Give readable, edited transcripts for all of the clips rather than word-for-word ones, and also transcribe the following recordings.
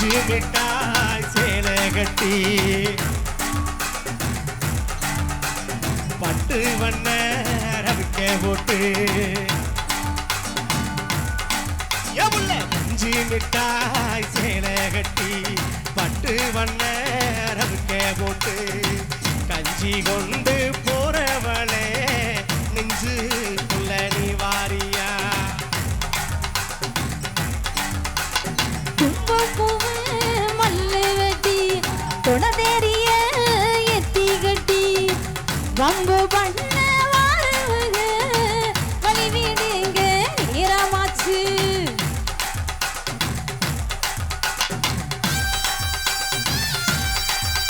பஞ்சு மிட்டாய் சேலை கட்டி பட்டு வண்ண ரவிக்க போட்டு பஞ்சு மிட்டாய் சேலை கட்டி பட்டு வண்ண ரவிக்க போட்டு கஞ்சி கொண்டு போறவளே நெஞ்சு புள்ள நீ வாரியா மல்லு வெட்டி தொணதேரிய எத்தி கட்டி வம்பு பண்ண வாருங்க வழி வீடுங்க நேரமாச்சு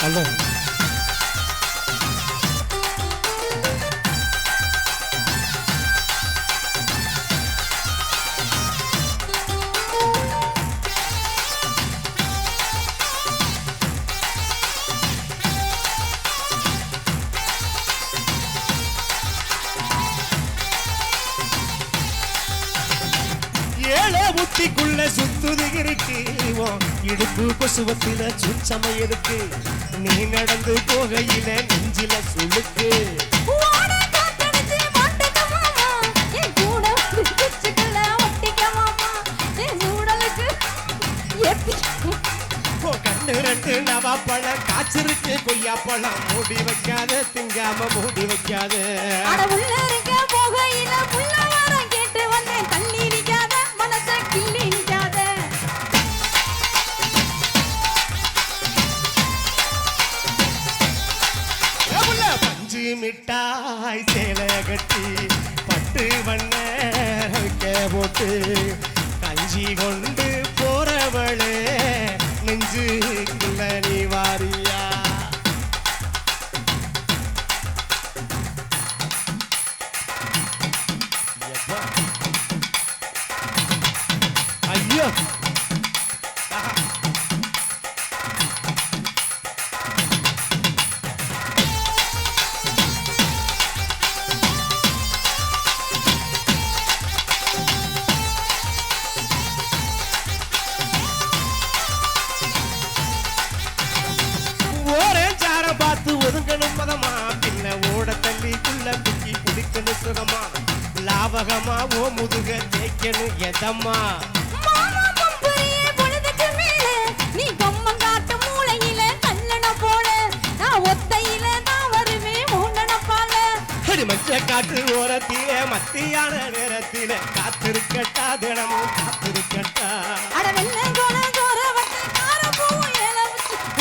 அல்ல புத்திக்குள்ள சுத்துது இருக்கு இடுப்பு கொசுவத்தில சுச்சமை இருக்கு நீ நடந்து போகையில நெஞ்சில சுளுக்கு கண்ணு ரெண்டு நவா பழம் காய்ச்சிருக்கு கொய்யா பழம் மூடி வைக்காத திங்காம மூடி வைக்காத போகையில புள்ள வாரம் கேட்டு வந்தேன் தள்ளி நிக்காத மனச கிள்ளி நிக்காத பஞ்சு மிட்டாய் சேலை கட்டி பட்டு வண்ண வைக்க போட்டு கஞ்சி கொண்டு போறவளே நெஞ்சுக்குள்ள நீ வாரியா ஐயோ பார்த்து ஒதுங்கணும் பதமா பின்ன ஓட தள்ளிக்குள்ள குக்கி குடிக்கணும் சுகமா லாபகமா ஓ முதுக தேய்க்கணும் எதம்மா நீ பொம்மன் காட்டு மூளையில கல்லண போல நான் ஒத்தையில நான் வருவேன் மூண்டன பால அடி மஞ்ச காட்டு ஓரத்திலே மத்தியான நேரத்திலே காத்திருக்கட்டா தினமும் காத்திருக்கட்டா அட வெள்ள கோல கோர வட்ட கார பூ ஏல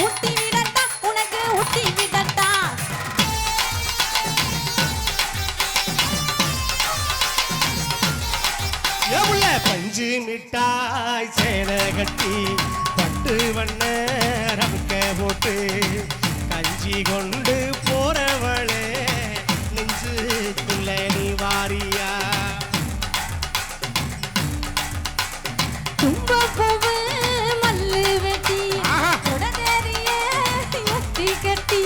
ஊட்டி விடட்டா உனக்கு ஊட்டி விடட்டா எவ்வள பஞ்சு மிட்டாய் சேலை கட்டி பட்டு வண்ண ரவிக்க போட்டு கஞ்சி கொண்டு போறவளே நெஞ்சுக்குள்ள நீ வாரியா தும்ப பூவு மல்லு வெட்டி தொணதேரிய எத்தி கட்டி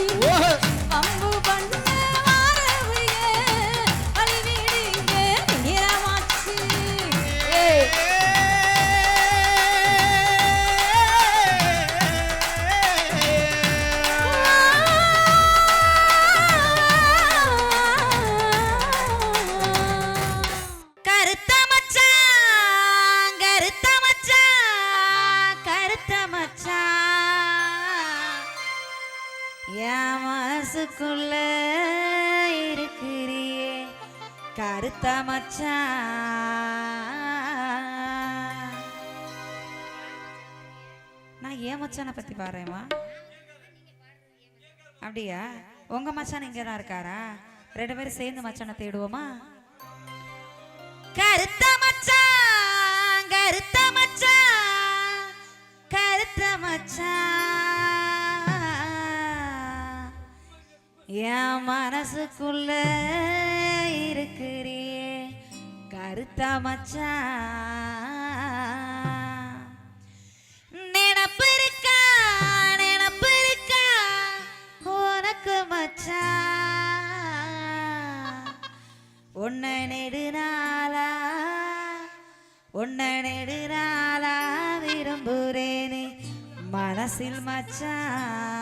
வம்பு பண்ண வாரவுங்க வழி வீடுங்க நேரமாச்சு கருத்த மச்சான் கருத்த மச்சான் கருத்த மச்சான் என் மனசுக்குள்ள இருக்கிறியே கருத்த மச்சான் நான் ஏன் மச்சானை பத்தி பாடுறேம்மா அப்படியா உங்க மச்சான் இங்க தான் இருக்காரா ரெண்டு பேரும் சேர்ந்து மச்சானை தேடுவோமா கருத்த மச்சான் கருத்த மச்சான் கருத்த மச்சான் என் மனசுக்குள்ள இருக்கிறியே கருத்த மச்சான் நினப்பு இருக்கா உனக்கு மச்சான் உன்னை நெடுநாளா விரும்புறேனே மனசில் மச்சான்